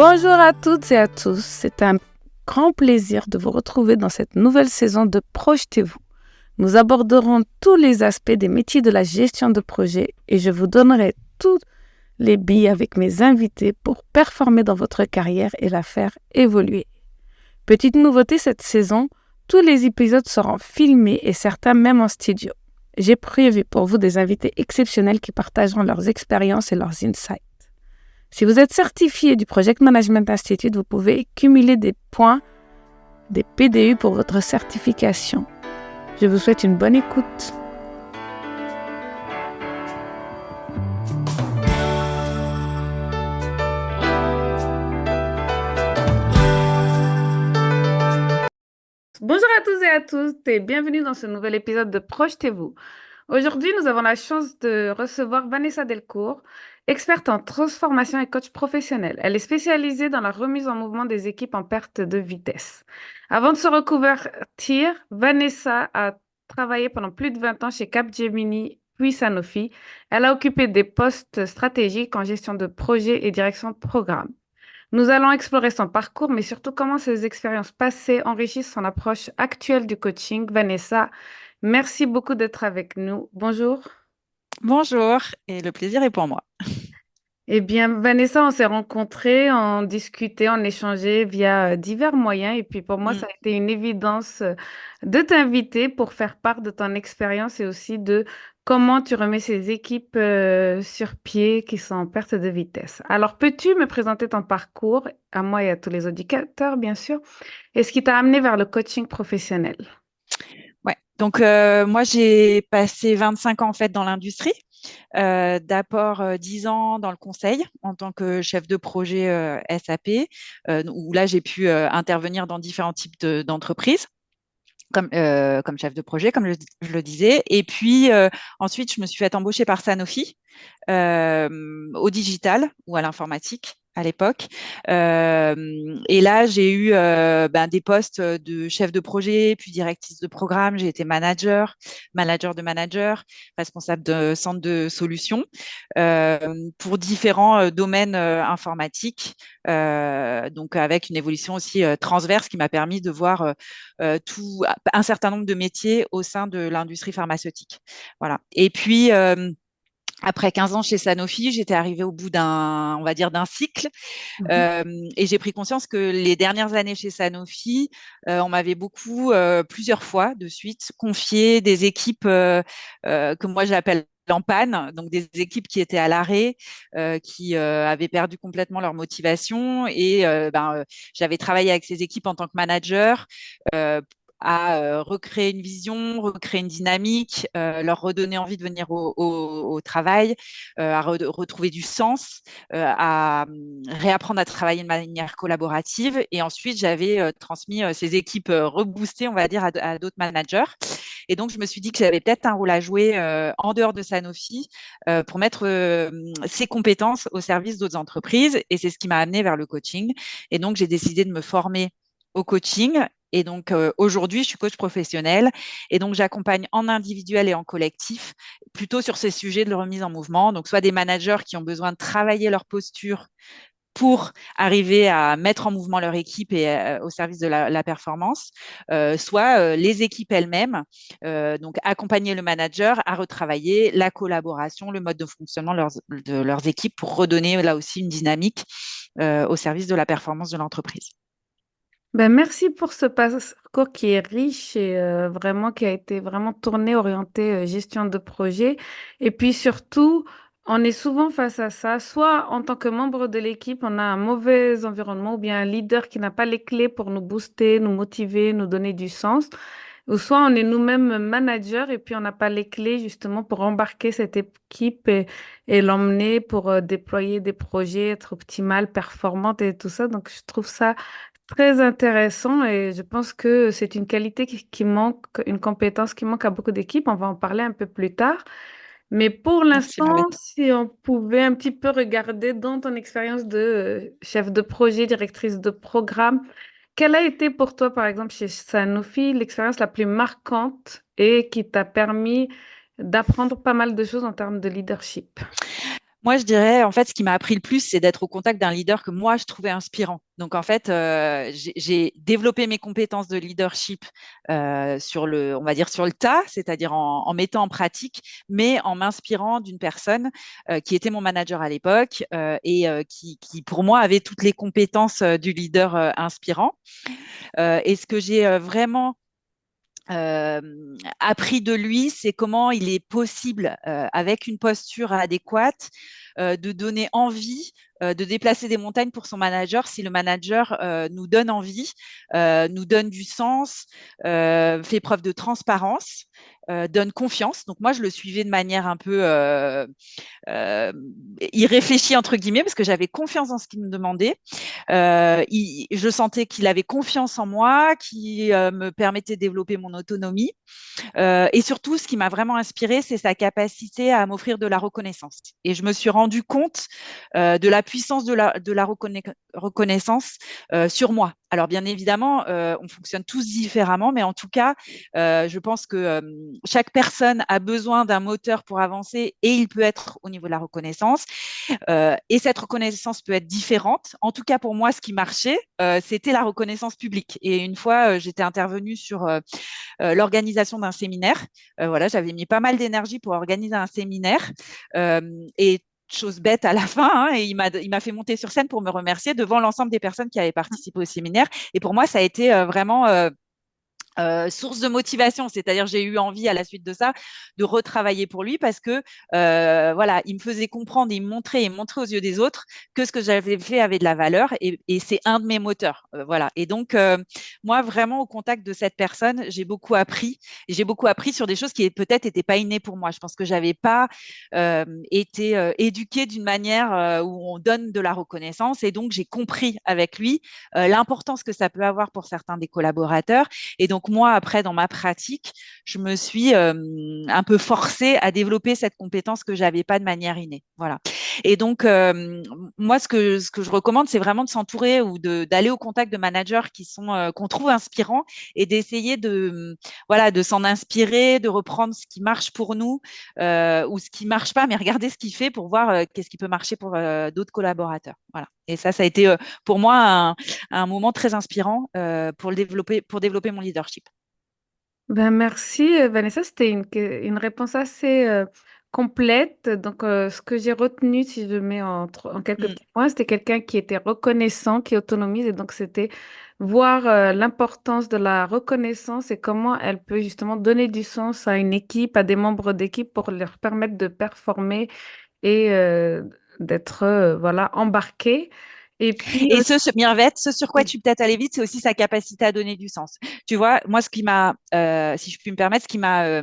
Bonjour à toutes et à tous, c'est un grand plaisir de vous retrouver dans cette nouvelle saison de Projetez-vous. Nous aborderons tous les aspects des métiers de la gestion de projet et je vous donnerai tous les billes avec mes invités pour performer dans votre carrière et la faire évoluer. Petite nouveauté cette saison, tous les épisodes seront filmés et certains même en studio. J'ai prévu pour vous des invités exceptionnels qui partageront leurs expériences et leurs insights. Si vous êtes certifié du Project Management Institute, vous pouvez cumuler des points, des PDU pour votre certification. Je vous souhaite une bonne écoute. Bonjour à tous et à toutes et bienvenue dans ce nouvel épisode de Projetez-vous. Aujourd'hui, nous avons la chance de recevoir Vanessa Delcourt, experte en transformation et coach professionnel. Elle est spécialisée dans la remise en mouvement des équipes en perte de vitesse. Avant de se reconvertir, Vanessa a travaillé pendant plus de 20 ans chez Capgemini puis Sanofi. Elle a occupé des postes stratégiques en gestion de projet et direction de programme. Nous allons explorer son parcours, mais surtout comment ces expériences passées enrichissent son approche actuelle du coaching. Vanessa, merci beaucoup d'être avec nous. Bonjour. Bonjour, et le plaisir est pour moi. Eh bien, Vanessa, on s'est rencontrés, on discutait, on échangeait via divers moyens. Et puis pour moi, Mm. ça a été une évidence de t'inviter pour faire part de ton expérience et aussi de comment tu remets ces équipes sur pied qui sont en perte de vitesse. Alors, peux-tu me présenter ton parcours, à moi et à tous les auditeurs, bien sûr, et ce qui t'a amené vers le coaching professionnel? Ouais. Donc, moi, j'ai passé 25 ans en fait dans l'industrie. D'abord 10 ans dans le conseil en tant que chef de projet SAP, où là, j'ai pu intervenir dans différents types d'entreprises. Comme chef de projet, comme je le disais. Et puis ensuite, je me suis fait embaucher par Sanofi au digital ou à l'informatique à l'époque. Et là, j'ai eu des postes de chef de projet, puis directrice de programme. J'ai été manager de manager, responsable de centre de solutions pour différents domaines informatiques. Donc avec une évolution aussi transverse qui m'a permis de voir un certain nombre de métiers au sein de l'industrie pharmaceutique. Voilà. Et puis, après 15 ans chez Sanofi, j'étais arrivée au bout on va dire, d'un cycle. Mhm. Euh, et j'ai pris conscience que les dernières années chez Sanofi, on m'avait beaucoup, plusieurs fois de suite, confié des équipes que moi j'appelle en panne, donc des équipes qui étaient à l'arrêt, qui avaient perdu complètement leur motivation. Et j'avais travaillé avec ces équipes en tant que manager. À recréer une vision, recréer une dynamique, leur redonner envie de venir au travail, à retrouver du sens, à réapprendre à travailler de manière collaborative. Et ensuite, j'avais transmis ces équipes reboostées, on va dire, à d'autres managers. Et donc, je me suis dit que j'avais peut-être un rôle à jouer en dehors de Sanofi pour mettre ces compétences au service d'autres entreprises. Et c'est ce qui m'a amené vers le coaching. Et donc, j'ai décidé de me former au coaching. Et donc, aujourd'hui, je suis coach professionnel. Et donc, j'accompagne en individuel et en collectif, plutôt sur ces sujets de remise en mouvement. Donc, soit des managers qui ont besoin de travailler leur posture pour arriver à mettre en mouvement leur équipe et au service de la performance, soit les équipes elles-mêmes, donc accompagner le manager à retravailler la collaboration, le mode de fonctionnement de leurs équipes pour redonner là aussi une dynamique au service de la performance de l'entreprise. Ben, merci pour ce parcours qui est riche et vraiment qui a été vraiment tourné, orienté gestion de projet. Et puis surtout, on est souvent face à ça, soit en tant que membre de l'équipe, on a un mauvais environnement ou bien un leader qui n'a pas les clés pour nous booster, nous motiver, nous donner du sens. Ou soit on est nous-mêmes managers et puis on n'a pas les clés justement pour embarquer cette équipe et l'emmener pour déployer des projets, être optimale, performante et tout ça. Donc je trouve ça très intéressant et je pense que c'est une qualité qui manque, une compétence qui manque à beaucoup d'équipes. On va en parler un peu plus tard. Mais pour Merci l'instant, Marlène. si on pouvait un petit peu regarder dans ton expérience de chef de projet, directrice de programme, quelle a été pour toi, par exemple, chez Sanofi, l'expérience la plus marquante et qui t'a permis d'apprendre pas mal de choses en termes de leadership? Moi, je dirais, en fait, ce qui m'a appris le plus, c'est d'être au contact d'un leader que moi, je trouvais inspirant. Donc, en fait, j'ai développé mes compétences de leadership sur on va dire, sur le tas, c'est-à-dire en mettant en pratique, mais en m'inspirant d'une personne qui était mon manager à l'époque et qui, pour moi, avait toutes les compétences du leader inspirant. Et ce que j'ai vraiment euh, appris de lui, c'est comment il est possible, avec une posture adéquate, de donner envie de déplacer des montagnes pour son manager si le manager nous donne envie, nous donne du sens, fait preuve de transparence, donne confiance. Donc moi, je le suivais de manière un peu euh, irréfléchie, entre guillemets, parce que j'avais confiance dans ce qu'il me demandait. Je sentais qu'il avait confiance en moi, qui me permettait de développer mon autonomie. Et surtout, ce qui m'a vraiment inspirée, c'est sa capacité à m'offrir de la reconnaissance. Et je me suis rendu compte de la puissance de la reconnaissance sur moi. Alors, bien évidemment, on fonctionne tous différemment, mais en tout cas, je pense que chaque personne a besoin d'un moteur pour avancer et il peut être au niveau de la reconnaissance. Et cette reconnaissance peut être différente. En tout cas, pour moi, ce qui marchait, c'était la reconnaissance publique. Et une fois, j'étais intervenue sur l'organisation d'un séminaire. Voilà, j'avais mis pas mal d'énergie pour organiser un séminaire. Euh, et chose bête à la fin, hein, et il m'a fait monter sur scène pour me remercier devant l'ensemble des personnes qui avaient participé au séminaire. Et pour moi, ça a été vraiment source de motivation, c'est-à-dire j'ai eu envie à la suite de ça de retravailler pour lui parce que voilà, il me faisait comprendre, il montrait aux yeux des autres que ce que j'avais fait avait de la valeur et c'est un de mes moteurs, voilà. Et donc moi vraiment au contact de cette personne, j'ai beaucoup appris et j'ai beaucoup appris sur des choses qui peut-être n'étaient pas innées pour moi. Je pense que j'avais pas été éduquée d'une manière où on donne de la reconnaissance et donc j'ai compris avec lui l'importance que ça peut avoir pour certains des collaborateurs et donc, moi, après, dans ma pratique, je me suis un peu forcée à développer cette compétence que j'avais pas de manière innée. Voilà. Et donc, moi, ce que je recommande, c'est vraiment de s'entourer ou d'aller au contact de managers qui sont, qu'on trouve inspirants et d'essayer voilà, de s'en inspirer, de reprendre ce qui marche pour nous ou ce qui marche pas, mais regarder ce qu'il fait pour voir qu'est-ce qui peut marcher pour d'autres collaborateurs. Voilà. Et ça a été pour moi un moment très inspirant pour développer mon leadership. Ben merci Vanessa, c'était une réponse assez complète. Donc ce que j'ai retenu, si je mets en quelques Mm. petits points, c'était quelqu'un qui était reconnaissant, qui autonomise. Et donc c'était voir l'importance de la reconnaissance et comment elle peut justement donner du sens à une équipe, à des membres d'équipe pour leur permettre de performer et d'être voilà embarqués. Et puis Et Mirvette, ce sur quoi aussi, tu peux peut-être aller vite, c'est aussi sa capacité à donner du sens. Tu vois, moi, ce qui m'a, si je puis me permettre, ce qui m'a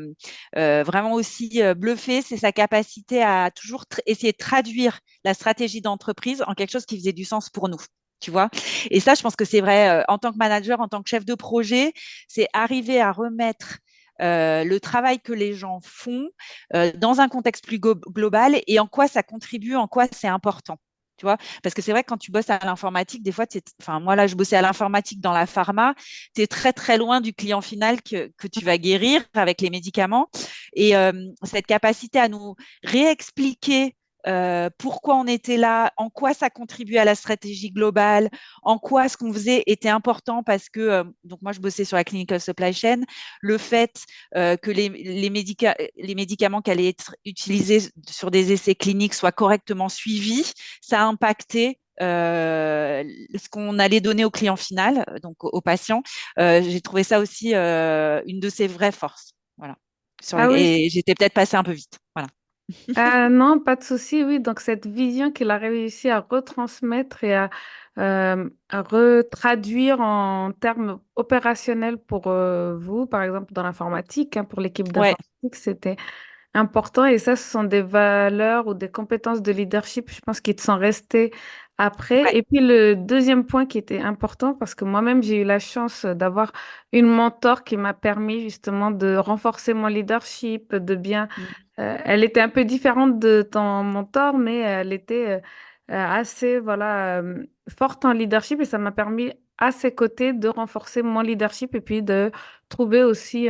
vraiment aussi bluffé, c'est sa capacité à toujours essayer de traduire la stratégie d'entreprise en quelque chose qui faisait du sens pour nous. Tu vois? Et ça, je pense que c'est vrai en tant que manager, en tant que chef de projet, c'est arriver à remettre le travail que les gens font dans un contexte plus global et en quoi ça contribue, en quoi c'est important. Tu vois, parce que c'est vrai que quand tu bosses à l'informatique, des fois, enfin, moi là, je bossais à l'informatique dans la pharma, tu es très très loin du client final que tu vas guérir avec les médicaments. Et cette capacité à nous réexpliquer pourquoi on était là, en quoi ça contribue à la stratégie globale, en quoi ce qu'on faisait était important parce que, donc moi je bossais sur la clinical supply chain, le fait que les médicaments qui allaient être utilisés sur des essais cliniques soient correctement suivis, ça a impacté ce qu'on allait donner au client final, donc au patient. J'ai trouvé ça aussi une de ses vraies forces. Voilà. ah oui. Et j'étais peut-être passée un peu vite. Voilà. Ah non, pas de souci, oui. Donc, cette vision qu'il a réussi à retransmettre et à retraduire en termes opérationnels pour vous, par exemple dans l'informatique, hein, pour l'équipe Ouais, d'informatique, c'était important. Et ça, ce sont des valeurs ou des compétences de leadership, je pense, qui te sont restées après. ouais. Et puis, le deuxième point qui était important, parce que moi-même, j'ai eu la chance d'avoir une mentor qui m'a permis justement de renforcer mon leadership, de bien Mm. elle était un peu différente de ton mentor, mais elle était assez voilà, forte en leadership et ça m'a permis à ses côtés de renforcer mon leadership et puis de trouver aussi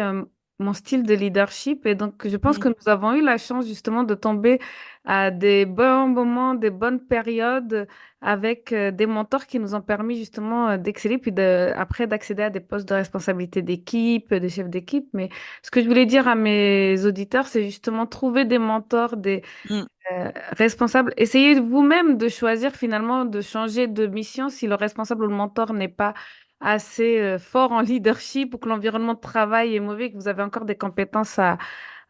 mon style de leadership. Et donc, je pense Mm, que nous avons eu la chance justement de tomber à des bons moments, des bonnes périodes avec des mentors qui nous ont permis justement d'exceller, puis après d'accéder à des postes de responsabilité d'équipe, de chef d'équipe. Mais ce que je voulais dire à mes auditeurs, c'est justement trouver des mentors, des mm, responsables. Essayez vous-même de choisir finalement de changer de mission si le responsable ou le mentor n'est pas assez fort en leadership ou que l'environnement de travail est mauvais, que vous avez encore des compétences à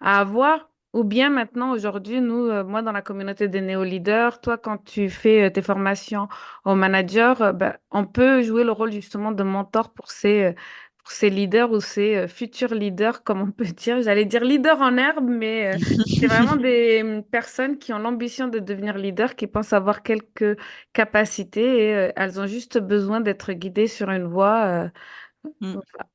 avoir. Ou bien maintenant, aujourd'hui, nous, moi, dans la communauté des néo-leaders, toi, quand tu fais tes formations au manager, ben, on peut jouer le rôle justement de mentor pour ces leaders ou ces futurs leaders, comme on peut dire. J'allais dire leader en herbe, mais c'est vraiment des personnes qui ont l'ambition de devenir leader, qui pensent avoir quelques capacités et elles ont juste besoin d'être guidées sur une voie. mm, Voilà.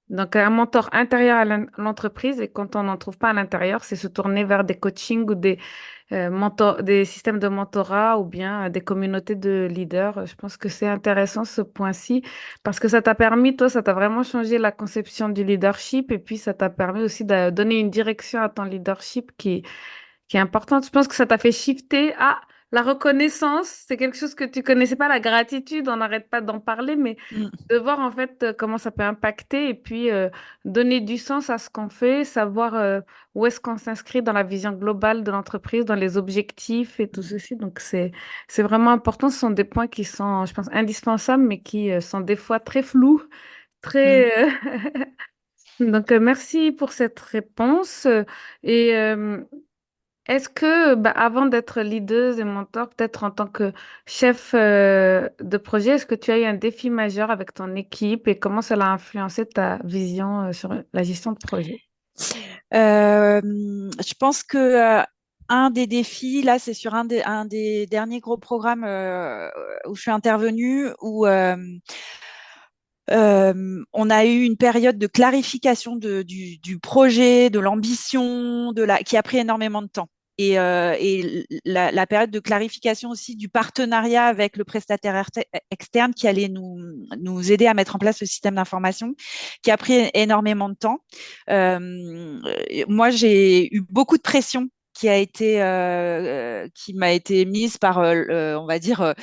Donc, un mentor intérieur à l'entreprise, et quand on n'en trouve pas à l'intérieur, c'est se tourner vers des coachings ou des systèmes de mentorat ou bien des communautés de leaders. Je pense que c'est intéressant ce point-ci parce que ça t'a permis, toi, ça t'a vraiment changé la conception du leadership et puis ça t'a permis aussi de donner une direction à ton leadership qui est importante. Je pense que ça t'a fait shifter. Ah, la reconnaissance, c'est quelque chose que tu connaissais pas, la gratitude, on n'arrête pas d'en parler, mais mm, de voir en fait comment ça peut impacter et puis donner du sens à ce qu'on fait, savoir où est-ce qu'on s'inscrit dans la vision globale de l'entreprise, dans les objectifs et tout mm, ceci. Donc c'est vraiment important. Ce sont des points qui sont, je pense, indispensables, mais qui sont des fois très flous, mm. très. Donc merci pour cette réponse. Et est-ce que, bah, avant d'être leader et mentor, peut-être en tant que chef de projet, est-ce que tu as eu un défi majeur avec ton équipe et comment cela a influencé ta vision sur la gestion de projet? Je pense que un des défis, là, c'est sur un des derniers gros programmes où je suis intervenue, où on a eu une période de clarification du projet, de l'ambition, qui a pris énormément de temps. Et la période de clarification aussi du partenariat avec le prestataire externe qui allait nous aider à mettre en place le système d'information, qui a pris énormément de temps. Moi, j'ai eu beaucoup de pression qui m'a été mise par, on va dire,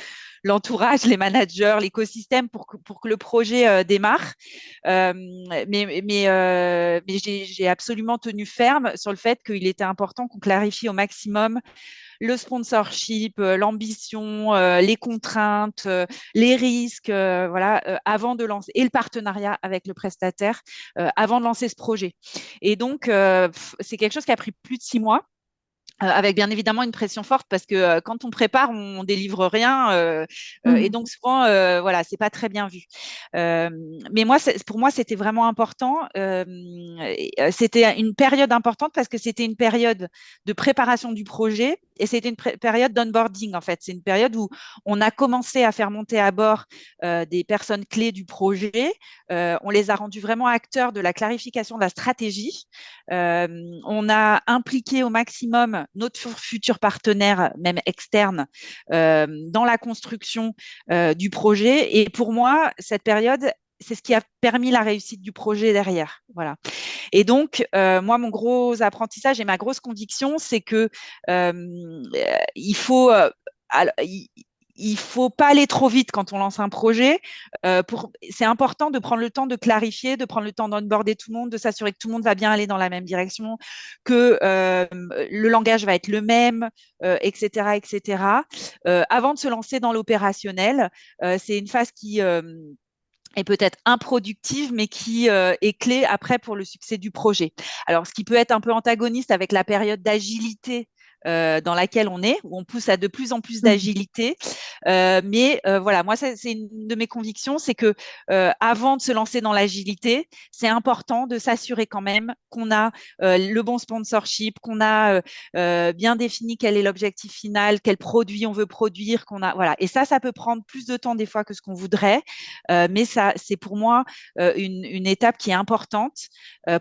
l'entourage, les managers, l'écosystème pour que le projet démarre. Mais j'ai absolument tenu ferme sur le fait qu'il était important qu'on clarifie au maximum le sponsorship, l'ambition, les contraintes, les risques, voilà, avant de lancer, et le partenariat avec le prestataire avant de lancer ce projet. Et donc, c'est quelque chose qui a pris plus de 6 mois avec bien évidemment une pression forte parce que quand on prépare, on délivre rien et Mhm. donc souvent, voilà, c'est pas très bien vu. Euh, mais pour moi, c'était vraiment important. C'était une période importante parce que c'était une période de préparation du projet et c'était une période d'onboarding en fait. C'est une période où on a commencé à faire monter à bord des personnes clés du projet. On les a rendus vraiment acteurs de la clarification de la stratégie. Euh, on a impliqué au maximum notre futur partenaire, même externe, dans la construction du projet. Et pour moi, cette période, c'est ce qui a permis la réussite du projet derrière. Voilà. Et donc, moi, mon gros apprentissage et ma grosse conviction, c'est que il faut, alors, il faut pas aller trop vite quand on lance un projet. C'est important de prendre le temps de clarifier, de prendre le temps d'onboarder tout le monde, de s'assurer que tout le monde va bien aller dans la même direction, que le langage va être le même, etc., etc. Avant de se lancer dans l'opérationnel, c'est une phase qui est peut-être improductive, mais qui est clé après pour le succès du projet. Alors, ce qui peut être un peu antagoniste avec la période d'agilité dans laquelle on est, où on pousse à de plus en plus Mhm. d'agilité. Mais voilà, moi, c'est une de mes convictions, c'est que avant de se lancer dans l'agilité, c'est important de s'assurer quand même qu'on a le bon sponsorship, qu'on a bien défini quel est l'objectif final, quel produit on veut produire, qu'on a voilà. Et ça peut prendre plus de temps des fois que ce qu'on voudrait. Mais ça, c'est pour moi une étape qui est importante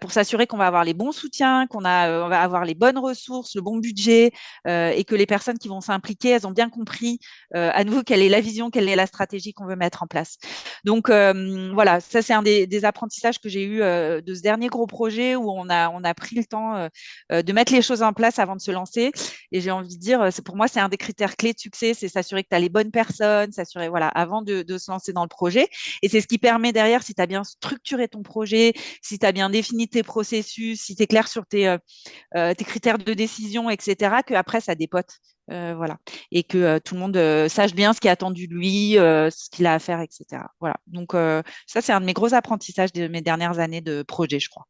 pour s'assurer qu'on va avoir les bons soutiens, on va avoir les bonnes ressources, le bon budget, projet et que les personnes qui vont s'impliquer, elles ont bien compris à nouveau quelle est la vision, quelle est la stratégie qu'on veut mettre en place. Donc voilà, ça c'est un des apprentissages que j'ai eu de ce dernier gros projet où on a pris le temps de mettre les choses en place avant de se lancer. Et j'ai envie de dire, pour moi, c'est un des critères clés de succès, c'est s'assurer que tu as les bonnes personnes, s'assurer, voilà, avant de se lancer dans le projet. Et c'est ce qui permet derrière, si tu as bien structuré ton projet, si tu as bien défini tes processus, si tu es clair sur tes critères de décision, etc., qu'après, ça dépote. Voilà. Et que tout le monde sache bien ce qui est attendu de lui, ce qu'il a à faire, etc. Voilà. Donc, ça, c'est un de mes gros apprentissages de mes dernières années de projet, je crois.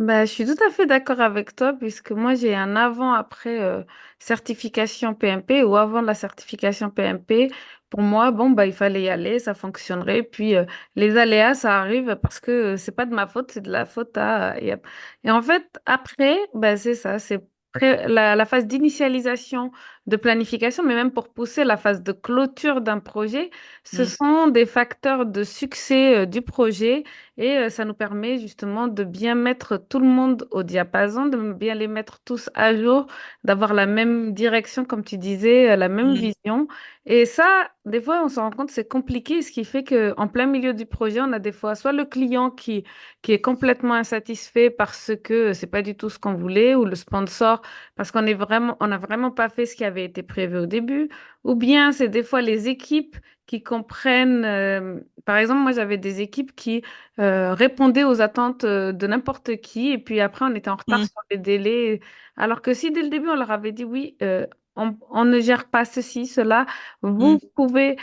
Bah, je suis tout à fait d'accord avec toi, puisque moi j'ai un avant-après certification PMP ou avant la certification PMP. Pour moi, bon, bah, il fallait y aller, ça fonctionnerait. Puis les aléas, ça arrive parce que c'est pas de ma faute, c'est de la faute à. Et en fait, après, bah, c'est ça, c'est la phase d'initialisation, de planification, mais même pour pousser la phase de clôture d'un projet, ce Mm, sont des facteurs de succès du projet et ça nous permet justement de bien mettre tout le monde au diapason, de bien les mettre tous à jour, d'avoir la même direction, comme tu disais, la même mm, vision. Et ça, des fois, on se rend compte, c'est compliqué, ce qui fait qu'en plein milieu du projet, on a des fois soit le client qui est complètement insatisfait parce que c'est pas du tout ce qu'on voulait, ou le sponsor parce on n'a vraiment pas fait ce qui avait été prévu au début, ou bien c'est des fois les équipes qui comprennent. Par exemple, moi, j'avais des équipes qui répondaient aux attentes de n'importe qui. Et puis après, on était en retard mm, sur les délais. Alors que si dès le début, on leur avait dit oui, on ne gère pas ceci, cela, mm, vous pouvez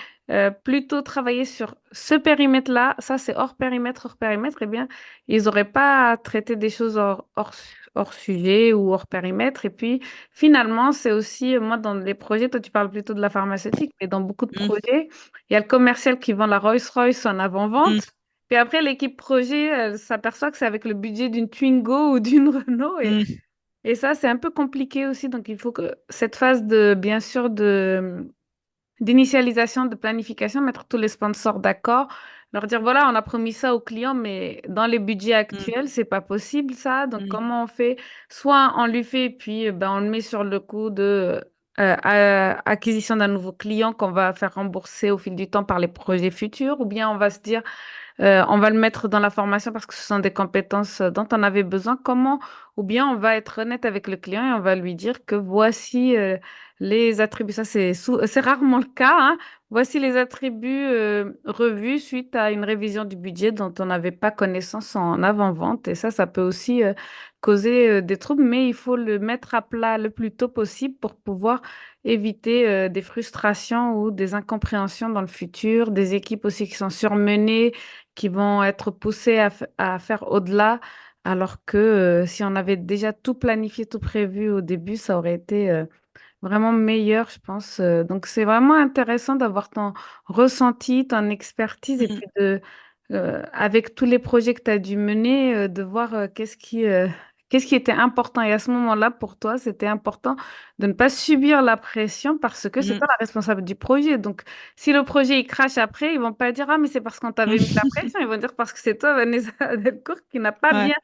plutôt travailler sur ce périmètre-là, ça c'est hors périmètre, eh bien, ils n'auraient pas traité des choses hors sujet ou hors périmètre. Et puis, finalement, c'est aussi, moi, dans les projets, toi, tu parles plutôt de la pharmaceutique, mais dans beaucoup de mm, projets, il y a le commercial qui vend la Rolls-Royce en mm, avant-vente. Puis après, l'équipe projet, elle s'aperçoit que c'est avec le budget d'une Twingo ou d'une Renault. mm, Et ça, c'est un peu compliqué aussi. Donc, il faut que cette phase de, bien sûr, d'initialisation, de planification, mettre tous les sponsors d'accord, leur dire, voilà, on a promis ça aux clients, mais dans les budgets mm, actuels, c'est pas possible ça. Donc, mm, comment on fait? Soit on lui fait, puis ben, on le met sur le coup de acquisition d'un nouveau client qu'on va faire rembourser au fil du temps par les projets futurs, ou bien on va se dire, on va le mettre dans la formation parce que ce sont des compétences dont on avait besoin. Comment? Ou bien on va être honnête avec le client et on va lui dire que voici les attributs. Ça, c'est rarement le cas, hein. Voici les attributs revus suite à une révision du budget dont on n'avait pas connaissance en avant-vente. Et ça peut aussi causer des troubles, mais il faut le mettre à plat le plus tôt possible pour pouvoir éviter des frustrations ou des incompréhensions dans le futur, des équipes aussi qui sont surmenées, qui vont être poussées à faire au-delà, alors que si on avait déjà tout planifié, tout prévu au début, ça aurait été vraiment meilleur, je pense. Donc, c'est vraiment intéressant d'avoir ton ressenti, ton expertise et mm, puis avec tous les projets que tu as dû mener, de voir qu'est-ce qui était important. Et à ce moment-là, pour toi, c'était important de ne pas subir la pression parce que c'est mm, toi la responsable du projet. Donc, si le projet il crache après, ils vont pas dire, ah, mais c'est parce qu'on t'avait mis la mm. pression. Ils vont dire parce que c'est toi, Vanessa Delcourt, qui n'a pas Ouais, bien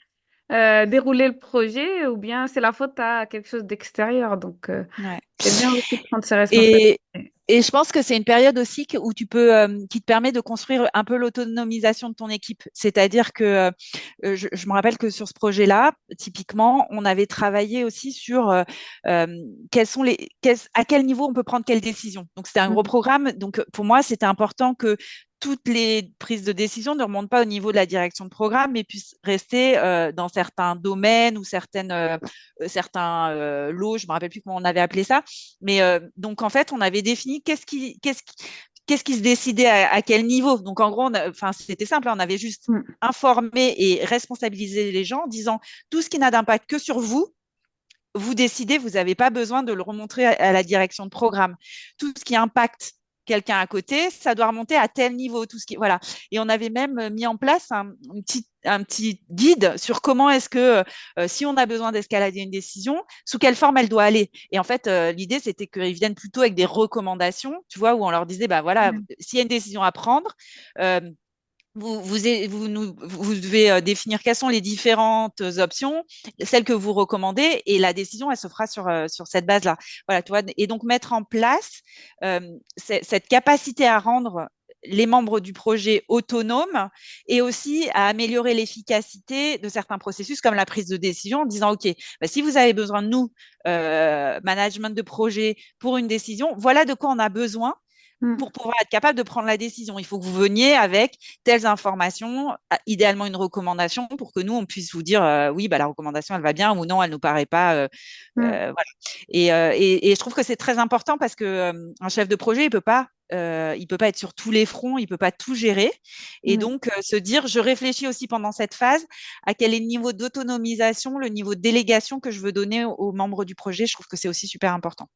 déroulé le projet ou bien c'est la faute à quelque chose d'extérieur. Donc, ouais. c'est bien aussi de prendre ses Et, responsabilités. et je pense que c'est une période aussi où tu peux, qui te permet de construire un peu l'autonomisation de ton équipe. C'est-à-dire que je me rappelle que sur ce projet-là, typiquement, on avait travaillé aussi sur euh, à quel niveau on peut prendre quelle décision. Donc c'était un gros Mhm. programme. Donc pour moi, c'était important que toutes les prises de décision ne remontent pas au niveau de la direction de programme, mais puissent rester dans certains domaines ou certains lots, je ne me rappelle plus comment on avait appelé ça. Mais donc, en fait, on avait défini qu'est-ce qui se décidait à quel niveau. Donc, en gros, enfin, c'était simple, hein, on avait juste Mhm. informé et responsabilisé les gens en disant tout ce qui n'a d'impact que sur vous, vous décidez, vous n'avez pas besoin de le remontrer à la direction de programme. Tout ce qui impacte quelqu'un à côté, ça doit remonter à tel niveau, tout ce qui voilà. Et on avait même mis en place un petit guide sur comment est-ce que si on a besoin d'escalader une décision, sous quelle forme elle doit aller. Et en fait, l'idée c'était qu'ils viennent plutôt avec des recommandations, tu vois, où on leur disait bah voilà, Mhm. s'il y a une décision à prendre, euh, vous devez définir quelles sont les différentes options, celles que vous recommandez, et la décision, elle se fera sur cette base-là. Voilà, tu vois, et donc mettre en place cette capacité à rendre les membres du projet autonomes et aussi à améliorer l'efficacité de certains processus comme la prise de décision en disant, OK, bah, si vous avez besoin de nous, management de projet, pour une décision, voilà de quoi on a besoin Mm, pour pouvoir être capable de prendre la décision. Il faut que vous veniez avec telles informations, idéalement une recommandation pour que nous, on puisse vous dire oui, bah, la recommandation, elle va bien ou non, elle ne nous paraît pas. mm, Voilà. Et je trouve que c'est très important parce que un chef de projet, il peut pas être sur tous les fronts, il peut pas tout gérer. Et mm. donc, se dire, je réfléchis aussi pendant cette phase à quel est le niveau d'autonomisation, le niveau de délégation que je veux donner aux membres du projet. Je trouve que c'est aussi super important.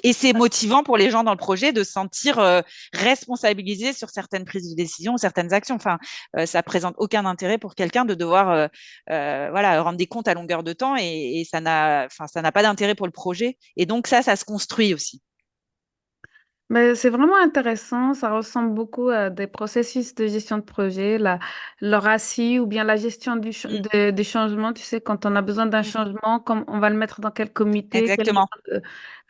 Et c'est motivant pour les gens dans le projet de se sentir responsabilisés sur certaines prises de décision, certaines actions. Enfin, ça présente aucun intérêt pour quelqu'un de devoir voilà, rendre des comptes à longueur de temps et ça n'a pas d'intérêt pour le projet. Et donc ça se construit aussi. Mais c'est vraiment intéressant, ça ressemble beaucoup à des processus de gestion de projet, le RACI ou bien la gestion Mm, des changements. Tu sais, quand on a besoin d'un mm, changement, comme on va le mettre dans quel comité, quel niveau exactement. de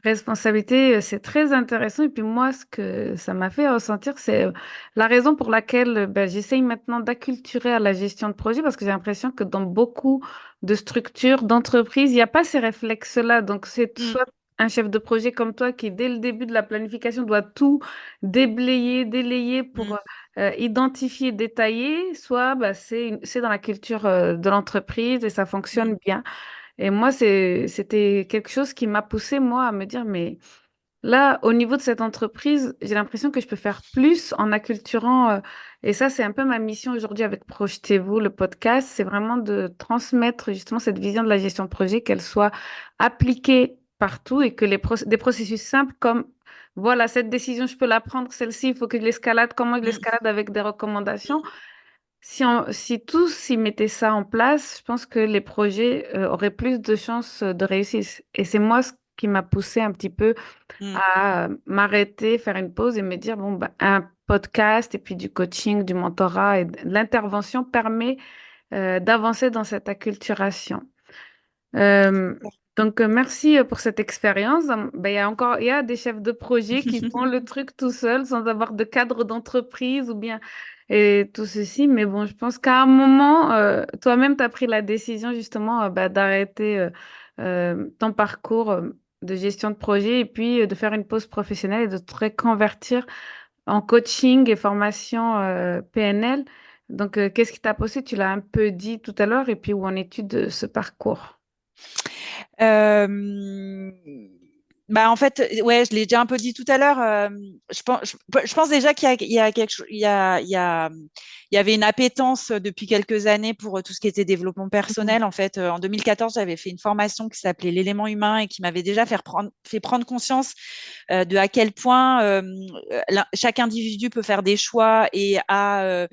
responsabilité, c'est très intéressant. Et puis moi, ce que ça m'a fait ressentir, c'est la raison pour laquelle ben, j'essaye maintenant d'acculturer à la gestion de projet, parce que j'ai l'impression que dans beaucoup de structures, d'entreprises, il n'y a pas ces réflexes-là. Donc c'est Mm, soit un chef de projet comme toi qui, dès le début de la planification, doit tout déblayer, délayer pour mm, identifier, détailler, soit bah, c'est dans la culture de l'entreprise et ça mm, fonctionne bien. Et moi, c'était quelque chose qui m'a poussé, moi, à me dire, mais là, au niveau de cette entreprise, j'ai l'impression que je peux faire plus en acculturant, et ça, c'est un peu ma mission aujourd'hui avec Projetez-vous, le podcast, c'est vraiment de transmettre justement cette vision de la gestion de projet, qu'elle soit appliquée partout et que des processus simples comme, voilà, cette décision, je peux la prendre, celle-ci, il faut que je l'escalade, comment je mm, l'escalade avec des recommandations. Si tous y mettaient ça en place, je pense que les projets, auraient plus de chances de réussir. Et c'est moi ce qui m'a poussé un petit peu mm, à m'arrêter, faire une pause et me dire, bon, bah, un podcast et puis du coaching, du mentorat et de l'intervention permet d'avancer dans cette acculturation. Euh, donc, merci pour cette expérience. Ben, il y a des chefs de projet qui font le truc tout seuls sans avoir de cadre d'entreprise ou bien et tout ceci. Mais bon, je pense qu'à un moment, toi-même, tu as pris la décision justement bah, d'arrêter ton parcours de gestion de projet et puis de faire une pause professionnelle et de te reconvertir en coaching et formation PNL. Donc, qu'est-ce qui t'a poussé? Tu l'as un peu dit tout à l'heure et puis où en es-tu de ce parcours? Euh, Bah en fait, ouais, je l'ai déjà un peu dit tout à l'heure. Je pense déjà qu'il y a quelque chose, il y avait une appétence depuis quelques années pour tout ce qui était développement personnel. En fait, en 2014, j'avais fait une formation qui s'appelait l'élément humain et qui m'avait déjà fait prendre conscience de à quel point chaque individu peut faire des choix et a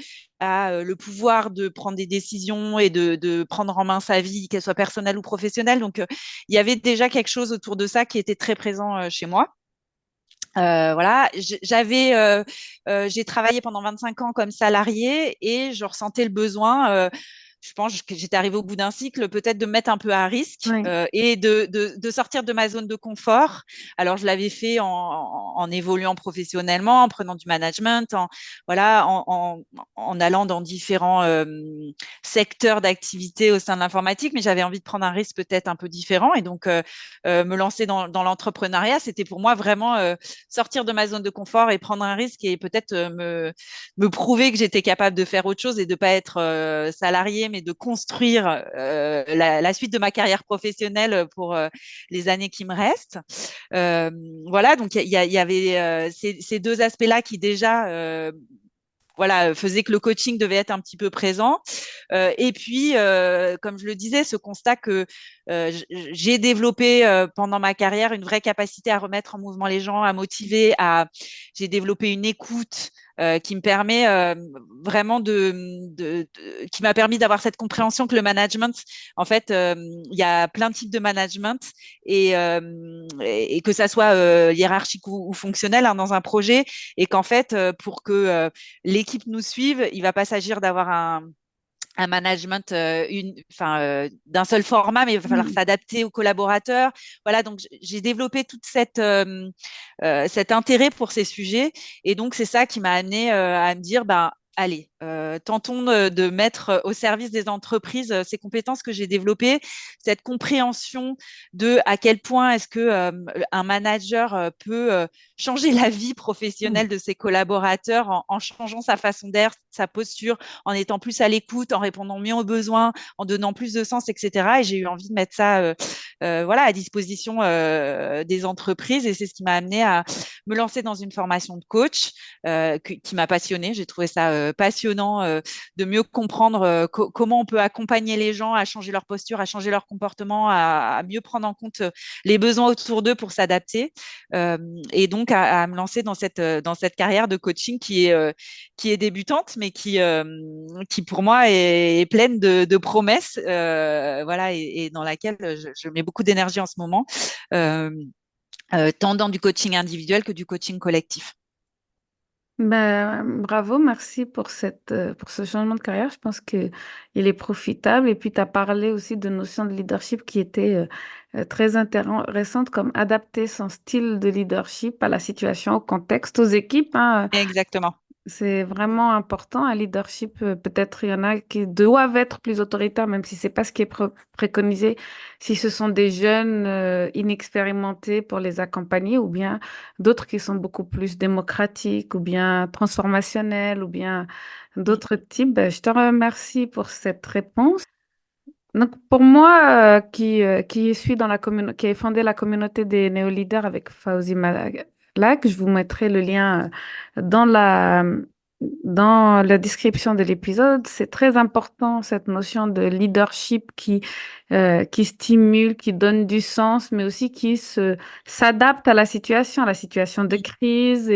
le pouvoir de prendre des décisions et de prendre en main sa vie, qu'elle soit personnelle ou professionnelle. Donc, il y avait déjà quelque chose autour de ça qui était très présent chez moi. Voilà, j'ai travaillé pendant 25 ans comme salarié et je ressentais le besoin. Je pense que j'étais arrivée au bout d'un cycle, peut-être de me mettre un peu à risque Oui. et de sortir de ma zone de confort. Alors, je l'avais fait en évoluant professionnellement, en prenant du management, voilà, en allant dans différents secteurs d'activité au sein de l'informatique, mais j'avais envie de prendre un risque peut-être un peu différent et donc me lancer dans l'entrepreneuriat, c'était pour moi vraiment sortir de ma zone de confort et prendre un risque et peut-être me prouver que j'étais capable de faire autre chose et de pas être salarié, mais de construire la suite de ma carrière professionnelle pour les années qui me restent. Euh, voilà, donc il y avait ces deux aspects-là qui déjà voilà, faisait que le coaching devait être un petit peu présent. Et puis, comme je le disais, ce constat que j'ai développé pendant ma carrière une vraie capacité à remettre en mouvement les gens, à motiver, j'ai développé une écoute, qui me permet vraiment qui m'a permis d'avoir cette compréhension que le management, en fait, il y a plein de types de management et que ça soit hiérarchique ou fonctionnel hein, dans un projet et qu'en fait, pour que l'équipe nous suive, il va pas s'agir d'avoir un management d'un seul format, mais il va falloir Mm. s'adapter aux collaborateurs. Voilà, donc j'ai développé toute cet intérêt pour ces sujets. Et donc, c'est ça qui m'a amené à me dire, ben, allez, tentons de mettre au service des entreprises ces compétences que j'ai développées, cette compréhension de à quel point est-ce que un manager peut changer la vie Mm. professionnelle de ses collaborateurs en changeant sa façon d'être, sa posture, en étant plus à l'écoute, en répondant mieux aux besoins, en donnant plus de sens, etc. Et j'ai eu envie de mettre ça voilà, à disposition des entreprises. Et c'est ce qui m'a amené à me lancer dans une formation de coach qui m'a passionnée. J'ai trouvé ça passionnant de mieux comprendre comment on peut accompagner les gens à changer leur posture, à changer leur comportement, à mieux prendre en compte les besoins autour d'eux pour s'adapter. Et donc à me lancer dans cette carrière de coaching qui est débutante, mais qui pour moi est pleine de promesses, voilà, et dans laquelle je mets beaucoup d'énergie en ce moment, euh, tant dans du coaching individuel que du coaching collectif. Ben, bravo, merci pour pour ce changement de carrière. Je pense que il est profitable. Et puis, tu as parlé aussi de notions de leadership qui étaient très intéressantes, comme adapter son style de leadership à la situation, au contexte, aux équipes, hein. Exactement. C'est vraiment important, un leadership. Peut-être il y en a qui doivent être plus autoritaires, même si c'est pas ce qui est préconisé, si ce sont des jeunes inexpérimentés pour les accompagner, ou bien d'autres qui sont beaucoup plus démocratiques, ou bien transformationnels, ou bien Mm. d'autres types. Ben, je te remercie pour cette réponse. Donc, pour moi, qui suis dans la qui ai fondé la communauté des néo-leaders avec Fawzi Malak, je vous mettrai le lien dans la description de l'épisode. C'est très important, cette notion de leadership qui stimule, qui donne du sens, mais aussi s'adapte à la situation de Mm. crise.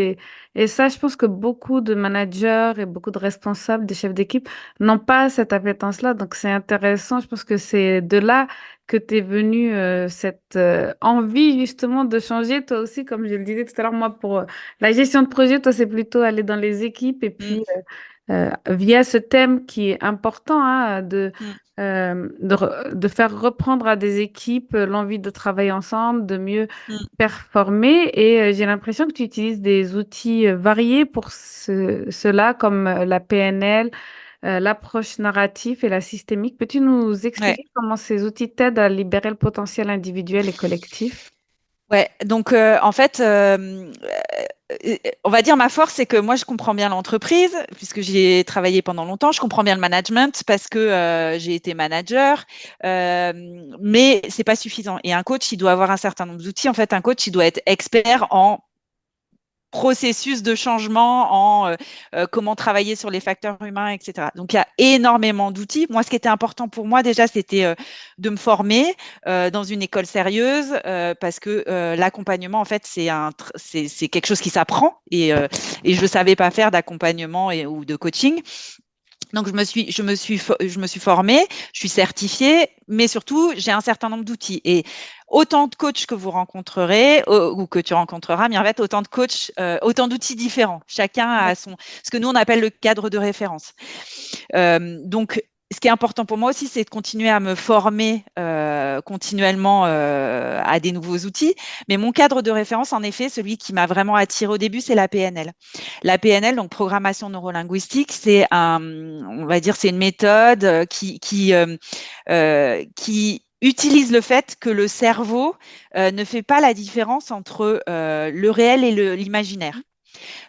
Et ça, je pense que beaucoup de managers et beaucoup de responsables, des chefs d'équipe, n'ont pas cette appétence-là. Donc, c'est intéressant. Je pense que c'est de là que t'es venue cette envie justement de changer. Toi aussi, comme je le disais tout à l'heure, moi, pour la gestion de projet, toi, c'est plutôt aller dans les équipes et Mm. puis via ce thème qui est important, hein, Mm. de faire reprendre à des équipes l'envie de travailler ensemble, de mieux Mm. performer. Et j'ai l'impression que tu utilises des outils variés pour cela, comme la PNL, l'approche narrative et la systémique. Peux-tu nous Ouais. expliquer comment ces outils t'aident à libérer le potentiel individuel et collectif? Ouais, donc en fait, on va dire ma force, c'est que moi je comprends bien l'entreprise, puisque j'y ai travaillé pendant longtemps, je comprends bien le management parce que j'ai été manager, euh, mais c'est pas suffisant. Et un coach, il doit avoir un certain nombre d'outils. En fait, un coach, il doit être expert en processus de changement, en comment travailler sur les facteurs humains, etc. Donc, il y a énormément d'outils. Moi, ce qui était important pour moi, déjà, c'était de me former dans une école sérieuse parce que l'accompagnement, en fait, c'est quelque chose qui s'apprend et je ne savais pas faire d'accompagnement ou de coaching. Donc, je me suis formée, je suis certifiée, mais surtout, j'ai un certain nombre d'outils. Et autant de coachs que vous rencontrerez ou que tu rencontreras, mais en fait, autant de coachs, autant d'outils différents. Chacun a ce que nous, on appelle le cadre de référence. Donc, ce qui est important pour moi aussi, c'est de continuer à me former continuellement à des nouveaux outils. Mais mon cadre de référence, en effet, celui qui m'a vraiment attiré au début, c'est la PNL. La PNL, donc programmation neurolinguistique, on va dire, c'est une méthode qui utilise le fait que le cerveau ne fait pas la différence entre le réel et l'imaginaire.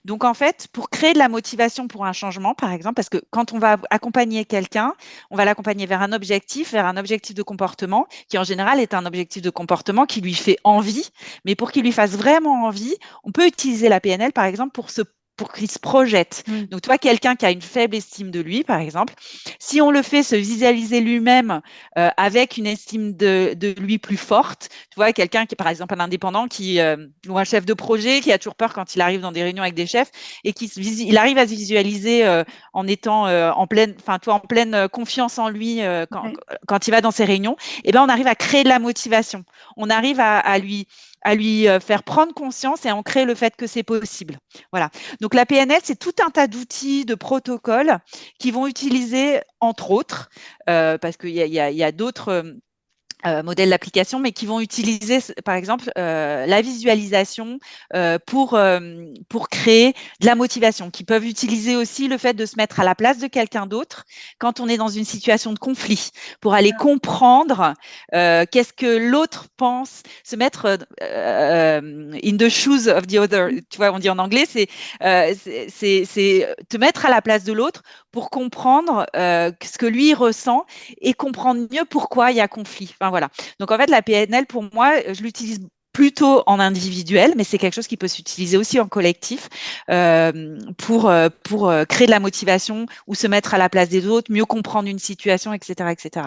Donc, en fait, pour créer de la motivation pour un changement, par exemple, parce que quand on va accompagner quelqu'un, on va l'accompagner vers un objectif de comportement, qui en général est un objectif de comportement qui lui fait envie. Mais pour qu'il lui fasse vraiment envie, on peut utiliser la PNL, par exemple, pour se pour qu'il se projette. Oui, Donc, toi, quelqu'un qui a une faible estime de lui, par exemple, si on le fait se visualiser lui-même avec une estime de lui plus forte, tu vois, quelqu'un qui est par exemple un indépendant ou un chef de projet qui a toujours peur quand il arrive dans des réunions avec des chefs et il arrive à se visualiser en étant en pleine confiance en lui oui. quand il va dans ces réunions, et ben on arrive à créer de la motivation. On arrive à lui faire prendre conscience et à en créer le fait que c'est possible. Voilà. Donc la PNL, c'est tout un tas d'outils, de protocoles qui vont utiliser, entre autres, parce qu'il y a d'autres modèles d'application, mais qui vont utiliser, par exemple, la visualisation pour créer de la motivation, qui peuvent utiliser aussi le fait de se mettre à la place de quelqu'un d'autre quand on est dans une situation de conflit, pour aller comprendre qu'est-ce que l'autre pense, se mettre in the shoes of the other. Tu vois, on dit en anglais, c'est te mettre à la place de l'autre pour comprendre ce que lui ressent et comprendre mieux pourquoi il y a conflit. Enfin, voilà. Donc, en fait, la PNL, pour moi, je l'utilise plutôt en individuel, mais c'est quelque chose qui peut s'utiliser aussi en collectif pour créer de la motivation ou se mettre à la place des autres, mieux comprendre une situation, etc., etc.